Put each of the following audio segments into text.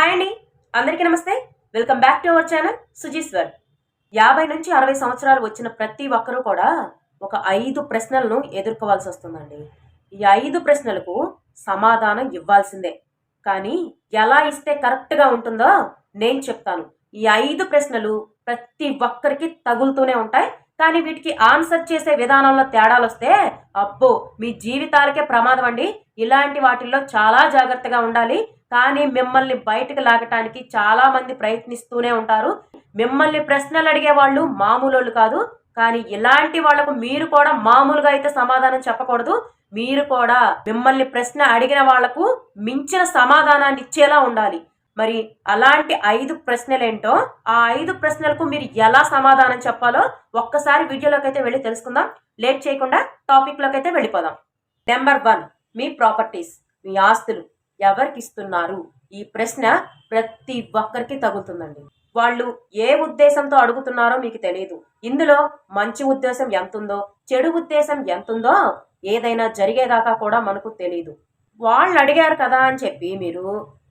Hi అండి, అందరికీ నమస్తే. Welcome back to our channel Sujeeshwar. 50 నుంచి 60 సంవత్సరాలు వచ్చిన ప్రతి ఒక్కరూ కూడా ఒక 5 ప్రశ్నలను ఎదుర్కోవాల్సి వస్తుందండి. ఈ 5 ప్రశ్నలకు సమాధానం ఇవ్వాల్సిందే. కానీ ఎలా ఇస్తే కరెక్ట్గా ఉంటుందో నేను చెప్తాను. ఈ 5 ప్రశ్నలు ప్రతి ఒక్కరికి తగులుతూనే ఉంటాయి. కానీ వీటికి ఆన్సర్ చేసే విధానంలో తేడాలు వస్తే అబ్బో మీ జీవితాలకే ప్రమాదం అండి. ఇలాంటి వాటిల్లో చాలా జాగ్రత్తగా ఉండాలి. కానీ మిమ్మల్ని బయటకు లాగటానికి చాలా మంది ప్రయత్నిస్తూనే ఉంటారు. మిమ్మల్ని ప్రశ్నలు అడిగే వాళ్ళు మామూలు కాదు. కానీ ఇలాంటి వాళ్లకు మీరు కూడా మామూలుగా అయితే సమాధానం చెప్పకూడదు. మీరు కూడా మిమ్మల్ని ప్రశ్న అడిగిన వాళ్లకు మించిన సమాధానాన్ని ఇచ్చేలా ఉండాలి. మరి అలాంటి 5 ప్రశ్నలేంటో, ఆ 5 ప్రశ్నలకు మీరు ఎలా సమాధానం చెప్పాలో ఒక్కసారి వీడియోలోకి అయితే వెళ్ళి తెలుసుకుందాం. లేట్ చేయకుండా టాపిక్లోకి అయితే వెళ్ళిపోదాం. నెంబర్ 1, మీ ప్రాపర్టీస్, మీ ఆస్తులు ఎవరికి ఇస్తున్నారు? ఈ ప్రశ్న ప్రతి ఒక్కరికి తగులుతుందండి. వాళ్ళు ఏ ఉద్దేశంతో అడుగుతున్నారో మీకు తెలియదు. ఇందులో మంచి ఉద్దేశం ఎంతుందో, చెడు ఉద్దేశం ఎంతుందో ఏదైనా జరిగేదాకా కూడా మనకు తెలియదు. వాళ్ళు అడిగారు కదా అని చెప్పి మీరు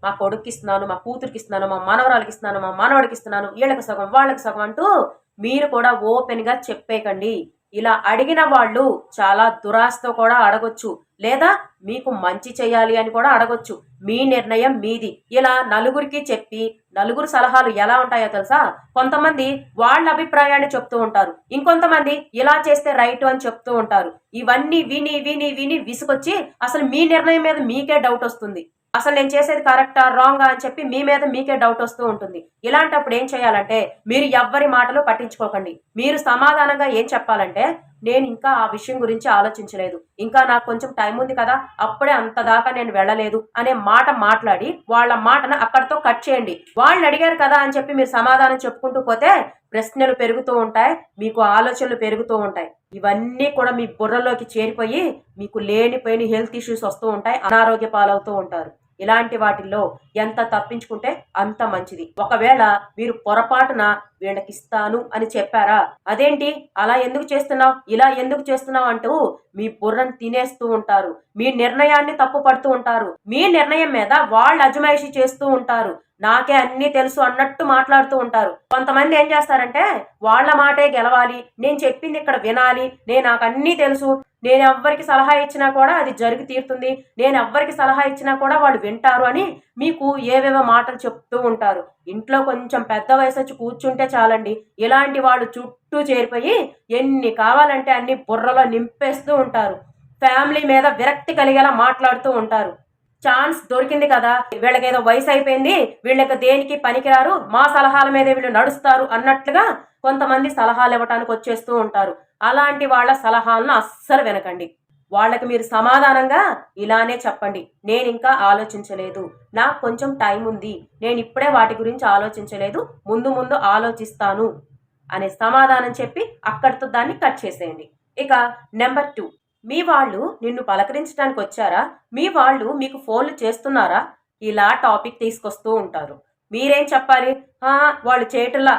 మా కొడుక్కి ఇస్తున్నాను, మా కూతురికి ఇస్తున్నాను, మా మనవరాలకి ఇస్తున్నాను, మా మనవడికి ఇస్తున్నాను, వీళ్ళకి సగం వాళ్ళకి సగం అంటూ మీరు కూడా ఓపెన్గా చెప్పేకండి. ఇలా అడిగిన వాళ్ళు చాలా దురాశతో కూడా అడగొచ్చు, లేదా మీకు మంచి చేయాలి అని కూడా అడగొచ్చు. మీ నిర్ణయం మీది. ఇలా నలుగురికి చెప్పి నలుగురు సలహాలు ఎలా ఉంటాయో తెలుసా? కొంతమంది వాళ్ళ అభిప్రాయాన్ని చెప్తూ ఉంటారు, ఇంకొంతమంది ఇలా చేస్తే రైట్ అని చెప్తూ ఉంటారు. ఇవన్నీ విని విని విని విసుకొచ్చి అసలు మీ నిర్ణయం మీద మీకే డౌట్ వస్తుంది. అసలు నేను చేసేది కరెక్టా రాంగా అని చెప్పి మీ మీద మీకే డౌట్ వస్తూ ఉంటుంది. ఇలాంటప్పుడు ఏం చేయాలంటే మీరు ఎవ్వరి మాటలు పట్టించుకోకండి. మీరు సమాధానంగా ఏం చెప్పాలంటే, నేను ఇంకా ఆ విషయం గురించి ఆలోచించలేదు, ఇంకా నాకు కొంచెం టైం ఉంది కదా, అప్పుడే అంత దాకా నేను వెళ్ళలేదు అనే మాట మాట్లాడి వాళ్ళ మాటను అక్కడితో కట్ చేయండి. వాళ్ళు అడిగారు కదా అని చెప్పి మీరు సమాధానం చెప్పుకుంటూ పోతే ప్రశ్నలు పెరుగుతూ ఉంటాయి, మీకు ఆలోచనలు పెరుగుతూ ఉంటాయి. ఇవన్నీ కూడా మీ బుర్రలోకి చేరిపోయి మీకు లేనిపోయిన హెల్త్ ఇష్యూస్ వస్తూ ఉంటాయి, అనారోగ్య పాలవుతూ ఉంటారు. ఇలాంటి వాటిల్లో ఎంత తప్పించుకుంటే అంత మంచిది. ఒకవేళ మీరు పొరపాటున వీళ్ళకి ఇస్తాను అని చెప్పారా, అదేంటి అలా ఎందుకు చేస్తున్నావు, ఇలా ఎందుకు చేస్తున్నావు అంటూ మీ బుర్రను తినేస్తూ ఉంటారు. మీ నిర్ణయాన్ని తప్పు పడుతూ ఉంటారు. మీ నిర్ణయం మీద వాళ్ళు అజమాయిషీ చేస్తూ ఉంటారు. నాకే అన్నీ తెలుసు అన్నట్టు మాట్లాడుతూ ఉంటారు. కొంతమంది ఏం చేస్తారంటే వాళ్ళ మాటే గెలవాలి, నేను చెప్పింది ఇక్కడ వినాలి, నాకు అన్నీ తెలుసు, నేను ఎవ్వరికి సలహా ఇచ్చినా కూడా అది జరిగి తీరుతుంది, నేను ఎవ్వరికి సలహా ఇచ్చినా కూడా వాళ్ళు వింటారు అని మీకు ఏవేవో మాటలు చెప్తూ ఉంటారు. ఇంట్లో కొంచెం పెద్ద వయసు వచ్చి కూర్చుంటే చాలండి, ఇలాంటి వాళ్ళు చుట్టూ చేరిపోయి ఎన్ని కావాలంటే అన్ని బుర్రలో నింపేస్తూ ఉంటారు. ఫ్యామిలీ మీద విరక్తి కలిగేలా మాట్లాడుతూ ఉంటారు. ఛాన్స్ దొరికింది కదా, వీళ్ళకేదో వయసు అయిపోయింది, వీళ్ళకి దేనికి పనికిరారు, మా సలహాల మీదే వీళ్ళు నడుస్తారు అన్నట్లుగా కొంతమంది సలహాలు ఇవ్వటానికి వచ్చేస్తూ ఉంటారు. అలాంటి వాళ్ళ సలహాలను అస్సలు వినకండి. వాళ్ళకి మీరు సమాధానంగా ఇలానే చెప్పండి, నేను ఇంకా ఆలోచించలేదు, నాకు కొంచెం టైం ఉంది, నేను ఇప్పుడే వాటి గురించి ఆలోచించలేదు, ముందు ముందు ఆలోచిస్తాను అనే సమాధానం చెప్పి అక్కడితో దాన్ని కట్ చేసేయండి. ఇక నెంబర్ 2, మీ వాళ్ళు నిన్ను పలకరించడానికి వచ్చారా, మీ వాళ్ళు మీకు ఫోన్లు చేస్తున్నారా, ఇలా టాపిక్ తీసుకొస్తూ ఉంటారు. మీరేం చెప్పాలి? వాళ్ళు చేయటల్లా,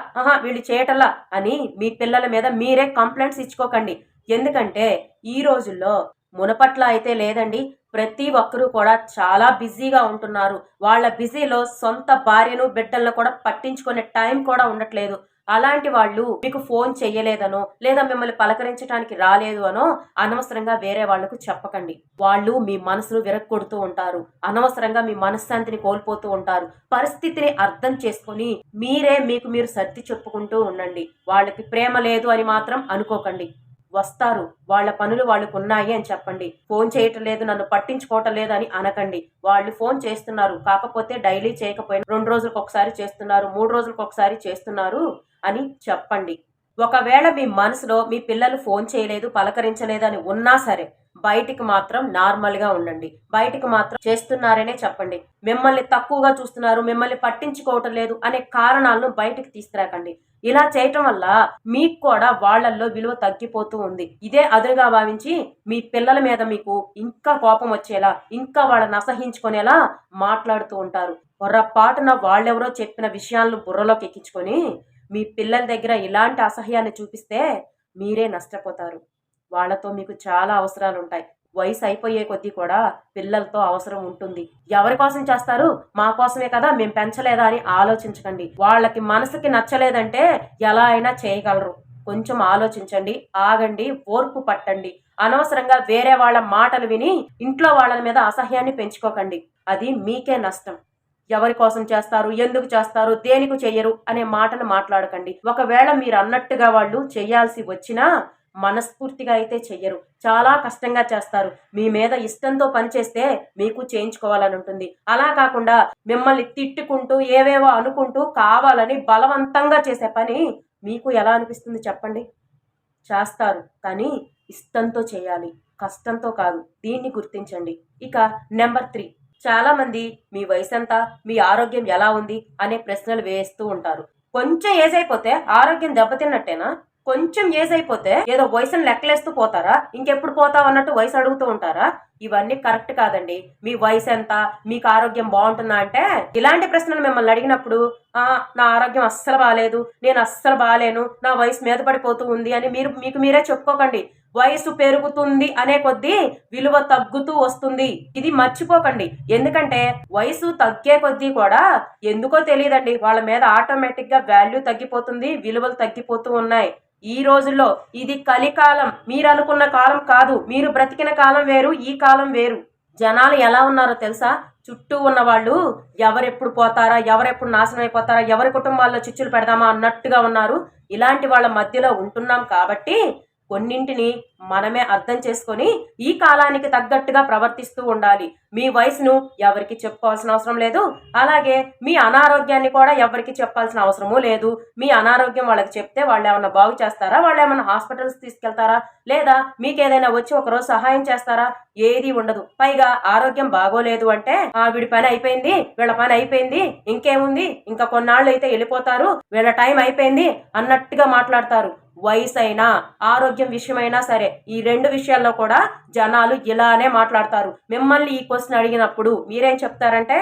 వీళ్ళు చేయటల్లా అని మీ పిల్లల మీద మీరే కంప్లైంట్స్ ఇచ్చుకోకండి. ఎందుకంటే ఈ రోజుల్లో మునపట్ల అయితే లేదండి. ప్రతి ఒక్కరూ కూడా చాలా బిజీగా ఉంటున్నారు. వాళ్ళ బిజీలో సొంత భార్యను బిడ్డలను కూడా పట్టించుకునే టైం కూడా ఉండట్లేదు. అలాంటి వాళ్ళు మీకు ఫోన్ చెయ్యలేదనో, లేదా మిమ్మల్ని పలకరించడానికి రాలేదు అనో అనవసరంగా వేరే వాళ్లకు చెప్పకండి. వాళ్ళు మీ మనసును విరక్కొడుతూ ఉంటారు, అనవసరంగా మీ మనశ్శాంతిని కోల్పోతూ ఉంటారు. పరిస్థితిని అర్థం చేసుకుని మీరే మీకు మీరు సర్ది చెప్పుకుంటూ ఉండండి. వాళ్ళకి ప్రేమ లేదు అని మాత్రం అనుకోకండి. వస్తారు, వాళ్ళ పనులు వాళ్ళకు ఉన్నాయి అని చెప్పండి. ఫోన్ చేయటం లేదు, నన్ను పట్టించుకోవటం లేదు అని అనకండి. వాళ్ళు ఫోన్ చేస్తున్నారు, కాకపోతే డైలీ చేయకపోయినా 2 రోజులకు ఒకసారి చేస్తున్నారు, 3 రోజులకు ఒకసారి చేస్తున్నారు అని చెప్పండి. ఒకవేళ మీ మనసులో మీ పిల్లలు ఫోన్ చేయలేదు, పలకరించలేదు అని ఉన్నా సరే బయటికి మాత్రం నార్మల్గా ఉండండి. బయటికి మాత్రం చేస్తున్నారనే చెప్పండి. మిమ్మల్ని తక్కువగా చూస్తున్నారు, మిమ్మల్ని పట్టించుకోవటం లేదు అనే కారణాలను బయటికి తీసుకురాకండి. ఇలా చేయటం వల్ల మీకు కూడా వాళ్ళల్లో విలువ తగ్గిపోతూ ఉంది. ఇదే అదునుగా భావించి మీ పిల్లల మీద మీకు ఇంకా కోపం వచ్చేలా, ఇంకా వాళ్ళని అసహించుకునేలా మాట్లాడుతూ ఉంటారు. పొరపాటున వాళ్ళెవరో చెప్పిన విషయాలను బుర్రలోకి ఎక్కించుకొని మీ పిల్లల దగ్గర ఇలాంటి అసహ్యాన్ని చూపిస్తే మీరే నష్టపోతారు. వాళ్ళతో మీకు చాలా అవసరాలు ఉంటాయి. వయసు అయిపోయే కొద్దీ కూడా పిల్లలతో అవసరం ఉంటుంది. ఎవరి కోసం చేస్తారు? మా కోసమే కదా, మేము పెంచలేదా అని ఆలోచించకండి. వాళ్ళకి మనసుకి నచ్చలేదంటే ఎలా అయినా చేయగలరు. కొంచెం ఆలోచించండి, ఆగండి, ఓర్పు పట్టండి. అనవసరంగా వేరే వాళ్ళ మాటలు విని ఇంట్లో వాళ్ళ మీద అసహ్యాన్ని పెంచుకోకండి. అది మీకే నష్టం. ఎవరి కోసం చేస్తారు, ఎందుకు చేస్తారు, దేనికి చెయ్యరు అనే మాటలు మాట్లాడకండి. ఒకవేళ మీరు అన్నట్టుగా వాళ్ళు చెయ్యాల్సి వచ్చినా మనస్ఫూర్తిగా అయితే చెయ్యరు. చాలా కష్టంగా చేస్తారు. మీ మీద ఇష్టంతో పనిచేస్తే మీకు చేయించుకోవాలని ఉంటుంది. అలా కాకుండా మిమ్మల్ని తిట్టుకుంటూ ఏవేవో అనుకుంటూ కావాలని బలవంతంగా చేసే పని మీకు ఎలా అనిపిస్తుంది చెప్పండి? చేస్తారు, కానీ ఇష్టంతో చేయాలి, కష్టంతో కాదు. దీన్ని గుర్తించండి. ఇక నెంబర్ 3, చాలా మంది మీ వయసు ఎంత, మీ ఆరోగ్యం ఎలా ఉంది అనే ప్రశ్నలు వేస్తూ ఉంటారు. కొంచెం ఏజ్ అయిపోతే ఆరోగ్యం దెబ్బతిన్నట్టేనా? కొంచెం ఏజ్ అయిపోతే ఏదో వయసును లెక్కలేస్తూ పోతారా? ఇంకెప్పుడు పోతావు అన్నట్టు వయసు అడుగుతూ ఉంటారా? ఇవన్నీ కరెక్ట్ కాదండి. మీ వయసు ఎంత, మీకు ఆరోగ్యం బాగుంటుందా అంటే ఇలాంటి ప్రశ్నలు మిమ్మల్ని అడిగినప్పుడు నా ఆరోగ్యం అస్సలు బాగాలేదు, నేను అస్సలు బాగాలేను, నా వయసు మీద పడిపోతూ ఉంది అని మీకు మీరే చెప్పుకోకండి. వయసు పెరుగుతుంది అనే కొద్దీ విలువ తగ్గుతూ వస్తుంది. ఇది మర్చిపోకండి. ఎందుకంటే వయసు తగ్గే కొద్దీ కూడా ఎందుకో తెలియదండి, వాళ్ళ మీద ఆటోమేటిక్ గా వాల్యూ తగ్గిపోతుంది, విలువలు తగ్గిపోతూ ఉన్నాయి. ఈ రోజుల్లో ఇది కలికాలం. మీరు అనుకున్న కాలం కాదు. మీరు బ్రతికిన కాలం వేరు, ఈ కాలం వేరు. జనాలు ఎలా ఉన్నారో తెలుసా? చుట్టూ ఉన్న వాళ్ళు ఎవరెప్పుడు పోతారా, ఎవరెప్పుడు నాశనం అయిపోతారా, ఎవరి కుటుంబాల్లో చిచ్చులు పెడదామా అన్నట్టుగా ఉన్నారు. ఇలాంటి వాళ్ళ మధ్యలో ఉంటున్నాం కాబట్టి కొన్నింటిని మనమే అర్థం చేసుకొని ఈ కాలానికి తగ్గట్టుగా ప్రవర్తిస్తూ ఉండాలి. మీ వయసును ఎవరికి చెప్పుకోవాల్సిన అవసరం లేదు. అలాగే మీ అనారోగ్యాన్ని కూడా ఎవరికి చెప్పాల్సిన అవసరమూ లేదు. మీ అనారోగ్యం వాళ్ళకి చెప్తే వాళ్ళు ఏమన్నా బాగు చేస్తారా? వాళ్ళు ఏమన్నా హాస్పిటల్స్ తీసుకెళ్తారా? లేదా మీకు ఏదైనా వచ్చి ఒకరోజు సహాయం చేస్తారా? ఏది ఉండదు. పైగా ఆరోగ్యం బాగోలేదు అంటే వీడి పని అయిపోయింది, వీళ్ళ పని అయిపోయింది, ఇంకేముంది, ఇంకా కొన్నాళ్ళు అయితే వెళ్ళిపోతారు, వీళ్ళ టైం అయిపోయింది అన్నట్టుగా మాట్లాడతారు. వయసు అయినా ఆరోగ్యం విషయమైనా సరే ఈ రెండు విషయాల్లో కూడా జనాలు ఇలానే మాట్లాడతారు. మిమ్మల్ని ఈ క్వశ్చన్ అడిగినప్పుడు మీరేం చెప్తారంటే,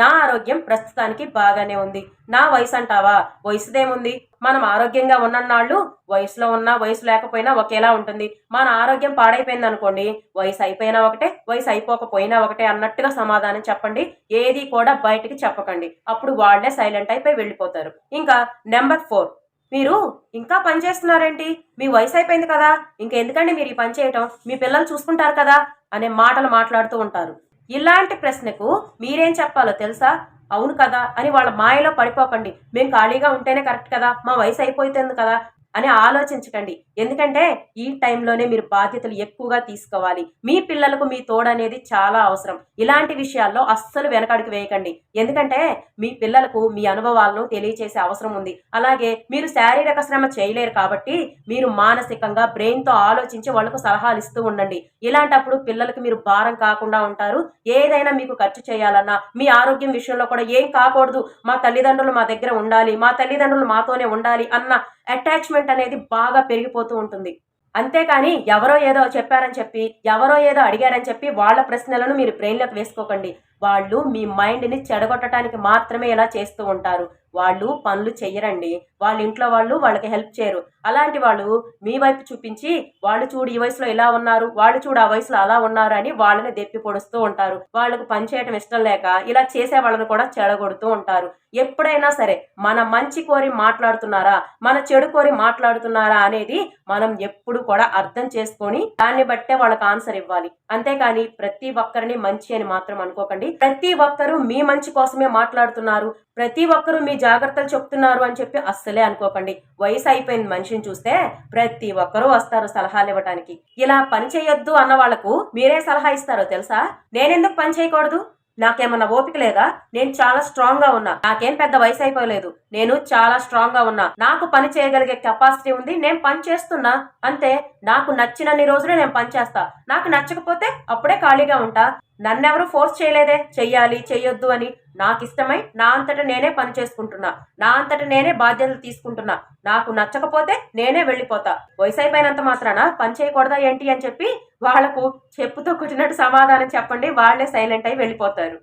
నా ఆరోగ్యం ప్రస్తుతానికి బాగానే ఉంది. నా వయసు అంటావా? వయసుదేముంది, మనం ఆరోగ్యంగా ఉన్నన్నాళ్ళు వయసులో ఉన్నా వయసు లేకపోయినా ఒకేలా ఉంటుంది. మన ఆరోగ్యం పాడైపోయింది అనుకోండి, వయసు అయిపోయినా ఒకటే, వయసు అయిపోకపోయినా ఒకటే అన్నట్టుగా సమాధానం చెప్పండి. ఏది కూడా బయటికి చెప్పకండి. అప్పుడు వాళ్ళే సైలెంట్ అయిపోయి వెళ్ళిపోతారు. ఇంకా నెంబర్ 4, మీరు ఇంకా పని చేస్తున్నారేంటి, మీ వయసు అయిపోయింది కదా, ఇంకెందుకండి మీరు ఈ పని చేయటం, మీ పిల్లలు చూసుకుంటారు కదా అనే మాటలు మాట్లాడుతూ ఉంటారు. ఇలాంటి ప్రశ్నకు మీరేం చెప్పాలో తెలుసా? అవును కదా అని వాళ్ళ మాయలో పడిపోకండి. మేము ఖాళీగా ఉంటేనే కరెక్ట్ కదా, మా వయసు అయిపోతుంది కదా అని ఆలోచించకండి. ఎందుకంటే ఈ టైంలోనే మీరు బాధ్యతలు ఎక్కువగా తీసుకోవాలి. మీ పిల్లలకు మీ తోడు అనేది చాలా అవసరం. ఇలాంటి విషయాల్లో అస్సలు వెనకడుగు వేయకండి. ఎందుకంటే మీ పిల్లలకు మీ అనుభవాలను తెలియచేసే అవసరం ఉంది. అలాగే మీరు శారీరక శ్రమ చేయలేరు కాబట్టి మీరు మానసికంగా బ్రెయిన్తో ఆలోచించి వాళ్ళకు సలహాలు ఇస్తూ ఉండండి. ఇలాంటప్పుడు పిల్లలకు మీరు భారం కాకుండా ఉంటారు. ఏదైనా మీకు ఖర్చు చేయాలన్నా, మీ ఆరోగ్యం విషయంలో కూడా ఏం కాకూడదు, మా తల్లిదండ్రులు మా దగ్గర ఉండాలి, మా తల్లిదండ్రులు మాతోనే ఉండాలి అన్న అటాచ్మెంట్ అనేది బాగా పెరిగిపోతూ ఉంటుంది. అంతేకాని ఎవరో ఏదో చెప్పారని చెప్పి, ఎవరో ఏదో అడిగారని చెప్పి వాళ్ళ ప్రశ్నలను మీరు బ్రెయిన్లోకి వేసుకోకండి. వాళ్ళు మీ మైండ్ని చెడగొట్టడానికి మాత్రమే ఇలా చేస్తూ ఉంటారు. వాళ్ళు పనులు చెయ్యరండి. వాళ్ళ ఇంట్లో వాళ్ళు వాళ్ళకి హెల్ప్ చేయరు. అలాంటి వాళ్ళు మీ వైపు చూపించి, వాళ్ళు చూడు ఈ వయసులో ఇలా ఉన్నారు, వాళ్ళు చూడు ఆ వయసులో అలా ఉన్నారు అని వాళ్ళని దెప్పి పొడుస్తూ ఉంటారు. వాళ్ళకు పని చేయటం ఇష్టం లేక ఇలా చేసే వాళ్ళని కూడా చెడగొడుతూ ఉంటారు. ఎప్పుడైనా సరే మన మంచి కోరి మాట్లాడుతున్నారా, మన చెడు కోరి మాట్లాడుతున్నారా అనేది మనం ఎప్పుడు కూడా అర్థం చేసుకొని దాన్ని బట్టే వాళ్ళకి ఆన్సర్ ఇవ్వాలి. అంతేకాని ప్రతి ఒక్కరిని మంచి అని మాత్రం అనుకోకండి. ప్రతి ఒక్కరూ మీ మంచి కోసమే మాట్లాడుతున్నారు, ప్రతి ఒక్కరూ మీ జాగ్రత్తలు చెప్తున్నారు అని చెప్పి అస్సలే అనుకోకండి. వయసు అయిపోయింది మనిషిని చూస్తే ప్రతి ఒక్కరూ వస్తారు సలహాలు ఇవ్వటానికి. ఇలా పని చేయొద్దు అన్న వాళ్లకు మీరే సలహా ఇస్తారో తెలుసా? నేనెందుకు పని చేయకూడదు, నాకేమన్నా ఓపిక లేదా, నేను చాలా స్ట్రాంగ్ గా ఉన్నా, నాకేం పెద్ద వయసు అయిపోలేదు, నేను చాలా స్ట్రాంగ్ గా ఉన్నా, నాకు పని చేయగలిగే కెపాసిటీ ఉంది, నేను పని చేస్తున్నా అంతే, నాకు నచ్చినన్ని రోజులు నేను పని చేస్తా, నాకు నచ్చకపోతే అప్పుడే ఖాళీగా ఉంటా, నన్నెవరు ఫోర్స్ చేయలేదే చెయ్యాలి చెయ్యొద్దు అని. నాకు ఇష్టమై నా అంతటా నేనే పని చేసుకుంటున్నా, నా అంతటా నేనే బాధ్యతలు తీసుకుంటున్నా, నాకు నచ్చకపోతే నేనే వెళ్ళిపోతా. వయసు అయిపోయినంత మాత్రాన పని చేయకూడదా ఏంటి అని చెప్పి వాళ్లకు చెప్పుతో కొట్టినట్టు సమాధానం చెప్పండి. వాళ్లే సైలెంట్ అయి వెళ్ళిపోతారు.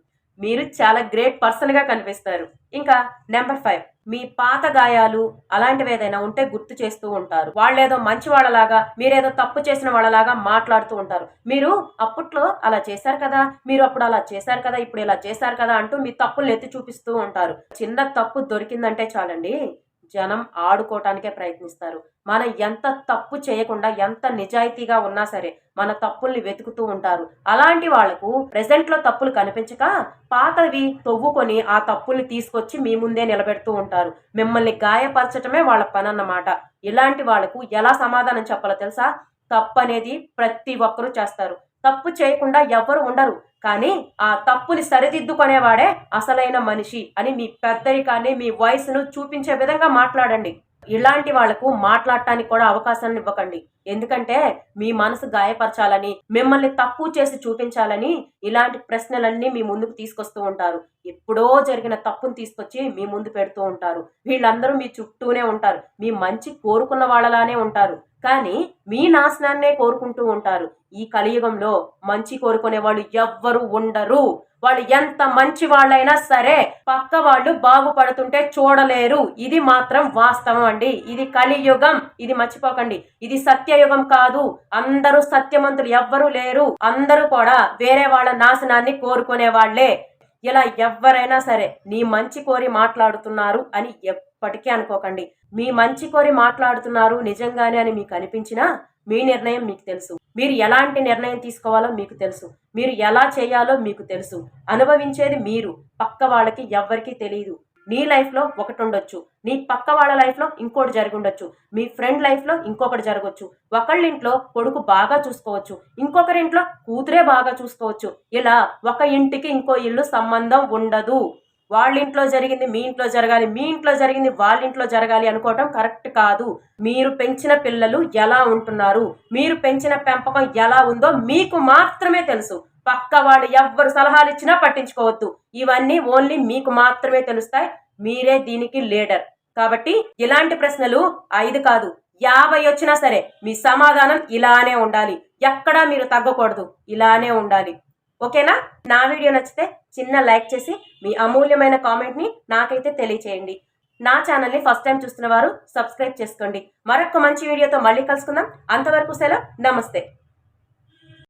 మీరు చాలా గ్రేట్ పర్సన్గా కనిపిస్తారు. ఇంకా నెంబర్ 5, మీ పాత గాయాలు అలాంటివి ఏదైనా ఉంటే గుర్తు చేస్తూ ఉంటారు. వాళ్ళేదో మంచి వాళ్ళలాగా, మీరేదో తప్పు చేసిన వాళ్ళలాగా మాట్లాడుతూ ఉంటారు. మీరు అప్పట్లో అలా చేశారు కదా, మీరు అప్పుడు అలా చేశారు కదా, ఇప్పుడు ఇలా చేశారు కదా అంటూ మీ తప్పులు ఎత్తి చూపిస్తూ ఉంటారు. చిన్న తప్పు దొరికిందంటే చాలండి, జనం ఆడుకోవటానికే ప్రయత్నిస్తారు. మనం ఎంత తప్పు చేయకుండా, ఎంత నిజాయితీగా ఉన్నా సరే మన తప్పుల్ని వెతుకుతూ ఉంటారు. అలాంటి వాళ్లకు ప్రెసెంట్ లో తప్పులు కనిపించక పాతవి తవ్వుకొని ఆ తప్పుల్ని తీసుకొచ్చి మీ ముందే నిలబెడుతూ ఉంటారు. మిమ్మల్ని గాయపరచటమే వాళ్ళ పని అన్నమాట. ఇలాంటి వాళ్లకు ఎలా సమాధానం చెప్పాలో తెలుసా? తప్పు అనేది ప్రతి ఒక్కరూ చేస్తారు. తప్పు చేయకుండా ఎవ్వరు ఉండరు. కానీ ఆ తప్పుని సరిదిద్దుకునేవాడే అసలైన మనిషి అని మీ పెద్దరికాన్ని, మీ వయసును చూపించే విధంగా మాట్లాడండి. ఇలాంటి వాళ్లకు మాట్లాడటానికి కూడా అవకాశాన్ని ఇవ్వకండి. ఎందుకంటే మీ మనసు గాయపరచాలని, మిమ్మల్ని తక్కువ చేసి చూపించాలని ఇలాంటి ప్రశ్నలన్నీ మీ ముందుకు తీసుకొస్తూ ఉంటారు. ఎప్పుడో జరిగిన తప్పును తీసుకొచ్చి మీ ముందు పెడుతూ ఉంటారు. వీళ్ళందరూ మీ చుట్టూనే ఉంటారు. మీ మంచి కోరుకున్న వాళ్ళలానే ఉంటారు. కానీ మీ నాశనాన్నే కోరుకుంటూ ఉంటారు. ఈ కలియుగంలో మంచి కోరుకునే వాళ్ళు ఎవ్వరు ఉండరు. వాళ్ళు ఎంత మంచి వాళ్ళైనా సరే పక్క వాళ్ళు బాగుపడుతుంటే చూడలేరు. ఇది మాత్రం వాస్తవం అండి. ఇది కలియుగం, ఇది మర్చిపోకండి. ఇది సత్యయుగం కాదు. అందరూ సత్యవంతులు ఎవ్వరూ లేరు. అందరూ కూడా వేరే వాళ్ళ నాశనాన్ని కోరుకునే వాళ్లే. ఇలా ఎవరైనా సరే నీ మంచి కోరి మాట్లాడుతున్నారు అని ఎప్పటికీ అనుకోకండి. మీ మంచి కోరి మాట్లాడుతున్నారు నిజంగానే అని మీకు అనిపించినా మీ నిర్ణయం మీకు తెలుసు. మీరు ఎలాంటి నిర్ణయం తీసుకోవాలో మీకు తెలుసు. మీరు ఎలా చేయాలో మీకు తెలుసు. అనుభవించేది మీరు, పక్క వాళ్ళకి ఎవ్వరికీ తెలియదు. నీ లైఫ్లో ఒకటి ఉండొచ్చు, నీ పక్క వాళ్ళ లైఫ్లో ఇంకోటి జరిగి ఉండొచ్చు, మీ ఫ్రెండ్ లైఫ్లో ఇంకొకటి జరగవచ్చు. ఒకళ్ళింట్లో కొడుకు బాగా చూసుకోవచ్చు, ఇంకొకరింట్లో కూతురే బాగా చూసుకోవచ్చు. ఇలా ఒక ఇంటికి ఇంకో ఇల్లు సంబంధం ఉండదు. వాళ్ళింట్లో జరిగింది మీ ఇంట్లో జరగాలి, మీ ఇంట్లో జరిగింది వాళ్ళ ఇంట్లో జరగాలి అనుకోవటం కరెక్ట్ కాదు. మీరు పెంచిన పిల్లలు ఎలా ఉంటున్నారు, మీరు పెంచిన పెంపకం ఎలా ఉందో మీకు మాత్రమే తెలుసు. పక్క వాళ్ళు ఎవ్వరు సలహాలు ఇచ్చినా పట్టించుకోవద్దు. ఇవన్నీ ఓన్లీ మీకు మాత్రమే తెలుస్తాయి. మీరే దీనికి లీడర్. కాబట్టి ఇలాంటి ప్రశ్నలు 5 కాదు 50 వచ్చినా సరే మీ సమాధానం ఇలానే ఉండాలి. ఎక్కడా మీరు తగ్గకూడదు, ఇలానే ఉండాలి. ఓకేనా? నా వీడియో నచ్చితే చిన్న లైక్ చేసి మీ అమూల్యమైన కామెంట్ని నాకైతే తెలియచేయండి. నా ఛానల్ని ఫస్ట్ టైం చూస్తున్న వారు సబ్స్క్రైబ్ చేసుకోండి. మరొక మంచి వీడియోతో మళ్ళీ కలుసుకుందాం. అంతవరకు సెలవు. నమస్తే.